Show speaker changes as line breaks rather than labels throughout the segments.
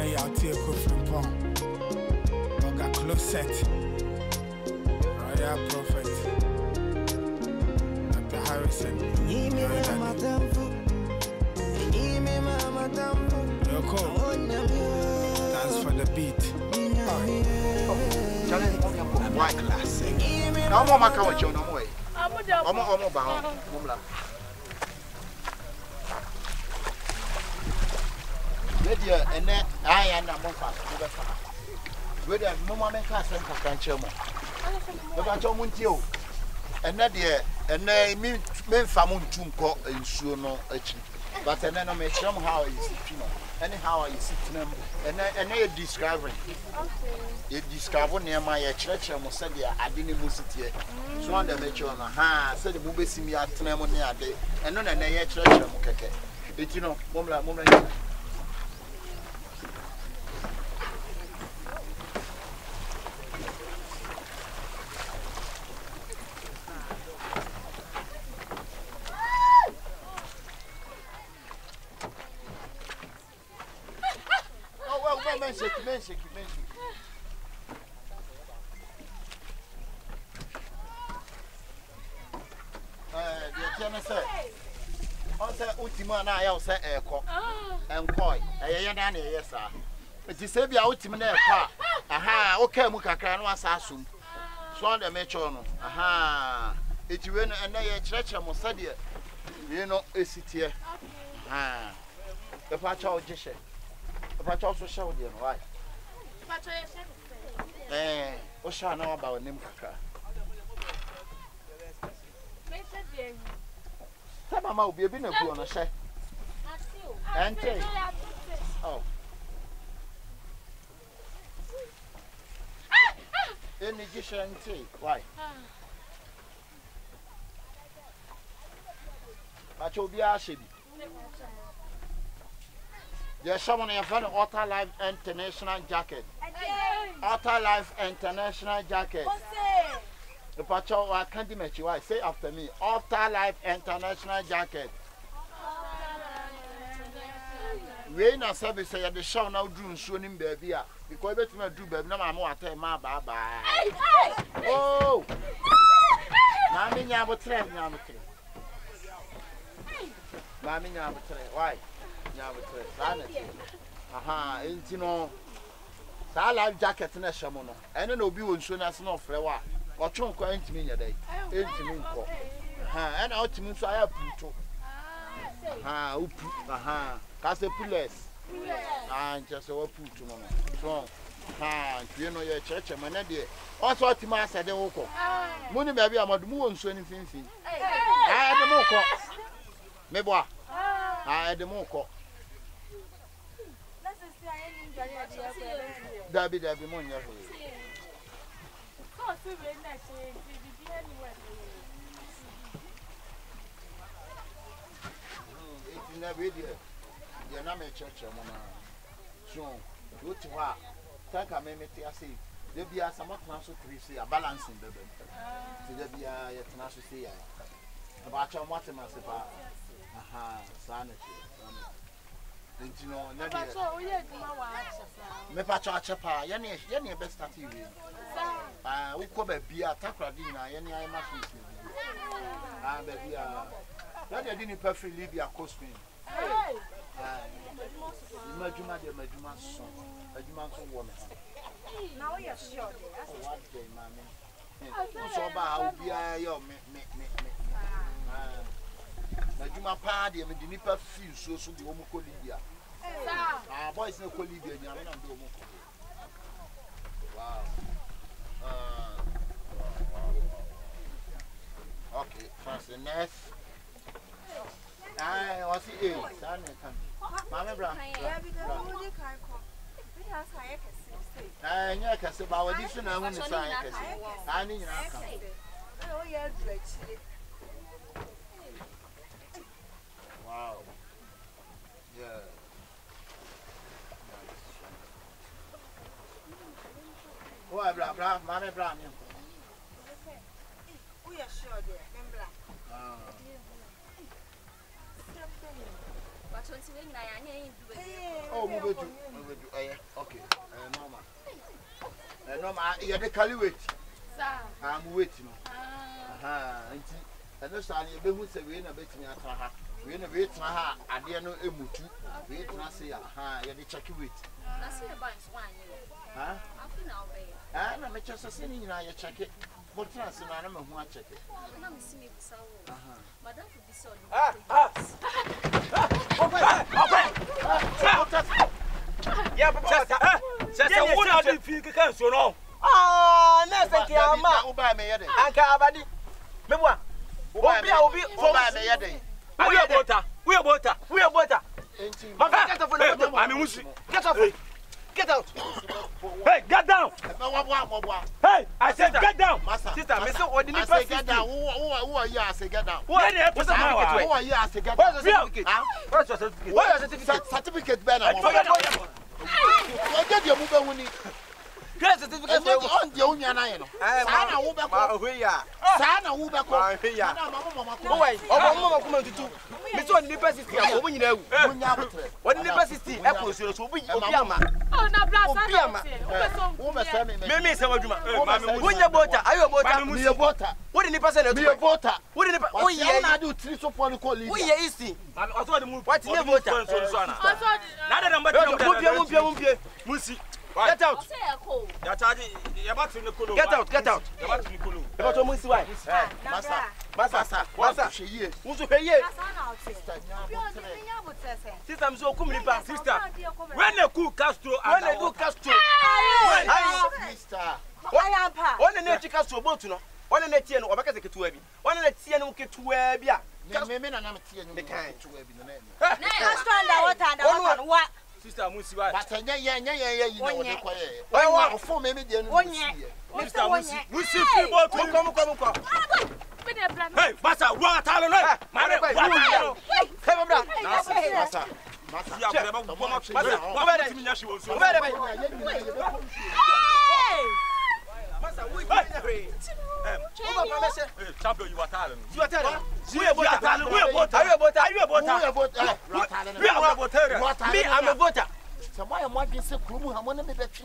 Obey out here, Kufrin Pong. Oga Closet. Royal Prophet. Dr. Harrison. Yoko. Dance for the beat.
White classic. No more maca with you no way. Almost bound. Lydia and then I and a month. With a moment class and Canchemo. But I told you. And that year, and they mean Famun Tunko and Suno. But then I may somehow is anyhow I sit them and they discovering. You discover near my church and was said, I didn't miss it yet. So on the metro on a ha said the movie see me at Tremonia day and none and a church and Mukake. But you know, Mumla. Mention. The China said, on the Ultima, I also and Coy, a Yanani, yes, sir. But you say, be out in there, aha, okay, Mukaka, was assumed. Swan the metron, aha, it you win and a church of Mossadia, you know, a city, ah, the patch of Jeshe. But also showed you why. What shall I know about Nimkaka? Some will be a bit of on a share. And oh, any dish and tea, why? But you'll be asking. There's someone in front of Otter Life International Jacket. Otter Life International Jacket. The patrol, I can't imagine you. I say after me. Otter Life International Jacket. We in a service say the show now doing soon baby. Because it's not do baby. No, I'm more at my bye bye. Oh, Mammy, you have a train. Mammy, you have a train. Why? Aha, ain't you know? I like jacket in a shamono, and then Obi will soon as no flower or trunk ain't me a day. Ain't me, and out to me, so I have to. Aha, cast a pullets. And just a put to one. So, you know your church, and my dear. Also, what you must say, the Oko. Money, baby, I'm not moving so anything. I had the more. Meboa, I had the more. Debbie Monia. It's in the video. You're not a church, so, good to her. Thank I may say, there be a somewhat transfer to a balancing the baby. There be a transfer see about your mathematics. Aha, sanity. You know, me pacha chapa, yani best at you. We could be a Takradina, any I must be a didn't perfectly be a costume. Imagine my son, a human woman. Now you're sure. What day, mammy? So about be a Majuma party, and the nipper feels so the Omoko Libya. Boys no Colibia, and I'm not Omoko. Wow. Okay, first the next. I was here, son. Mamma Brown. I can say about additional women. I need wow. Yeah. Oh, blah, Mamma Brown. We are sure, dear. Oh, move it. Okay. Normal. Normal. You had the cali wait. I'm waiting. And no sign you be say we na bet me ata we na wait na ha ade no emutu we na say aha you dey check wait
na say e ban so anyi
ha
afi na obey
na me check say ni nyina you check but na say na me hu a check
na me see me bisa wo madam for bisa
yeah papa say wo na dey fi kan so no
na say ki ama wo ba me ye dey
anka abadi mebua obi
wo ba me ye dey
we are butter. Get out. Hey, get down. Hey, I said get down.
Sister, me say ordinary person. Get down. Who are you? I say get down.
Who are you? Who
are you? I say get down.
Where's your certificate? Where's your certificate?
Certificate banner. What did you move on?
Get certificate
on the onion. Sana who back Sana who back
mama come to do. Me so the persisty am we nyina wu. What the persisty e prosuro so obi ama.
Oh na blast.
Who be say
me say waduma. Wonya bota, ayo bota.
Me bota.
What the person e
me bota.
What the
oh yeah na do 3 so for the call.
Wo ye isi.
Also the move.
What the bota.
Na the number 3.
Musi. Get out. Get out. Get out. About to Musi why? Massa. Who's here? Sister, I'm so coming back. Sister, when they cook Castro, Sister, on the nature Castro boat, no. On the nature, or back at the Ketuebi. On the nature, no Ketuebia. Sister Musi why?
But you know the quiet. I want for me the
Sister Musi come. Hey, Massa, what are you?
Why am I being so cruel? I'm going to be better.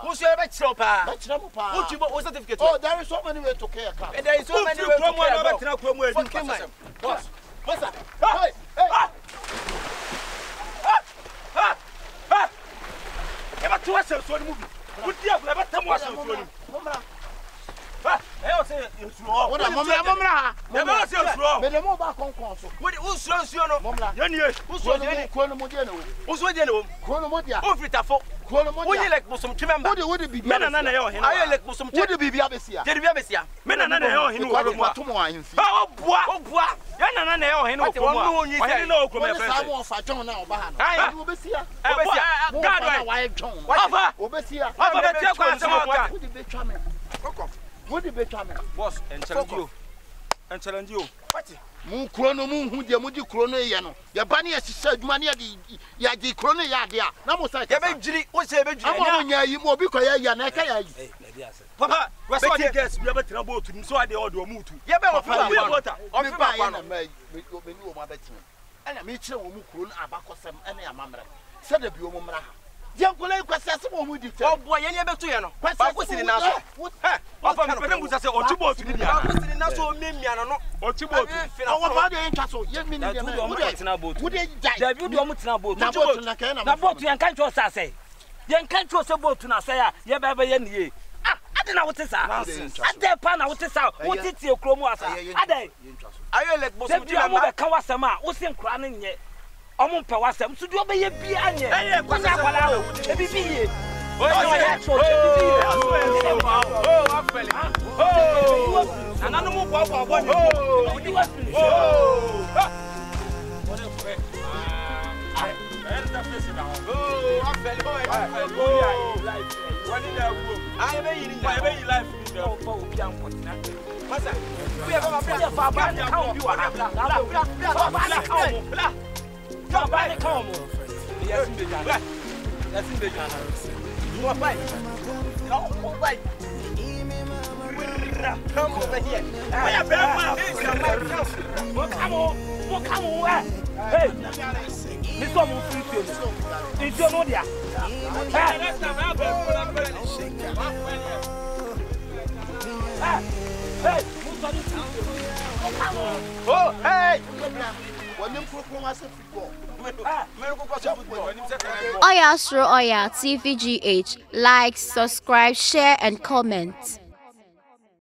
Who's your better?
Oh, there is so many ways to care.
There is so many ways to care.
What the better man?
Boss, and challenge you. What?
Moon chrono moon who dear Moody chrono yano. Your bunny as said money at the chrono yard. No more like what's a bit. You more because Yanaka.
Papa, what's what you guess? We have a trouble to him, so I order a move to. Yeah, water. On the buy
and I made sure who could abacosum and a mamma. Said the Biomra. Young Colay Quassasimo would declare. Oh, boy, any better, you know. What's in the what? Papa, I say, or two boats in the Nassau Mimiano, or two boats. Our father ain't castle. Young men, would they die? You do almost now boat. Now, boat, you can't trust us. Young can't trust a boat to Nasaya, Yabayan. I don't know what is that. At their pan, what is out? What is your chromos? I let most of you Kawasama, what's in crying yet? Omo pawasem so do obeye bia anye kwanya kwala o ebibi ananu mo bo abo ni Somebody come. Yes, in the jar. Yes, in the jar. You want bite? No, bite. Come over here. Come on. Come on.
Hey, me so mo free to. Into no dia. Hey, oh, hey.
Oya Astro Oya TVGH. Like, subscribe, share, and comment.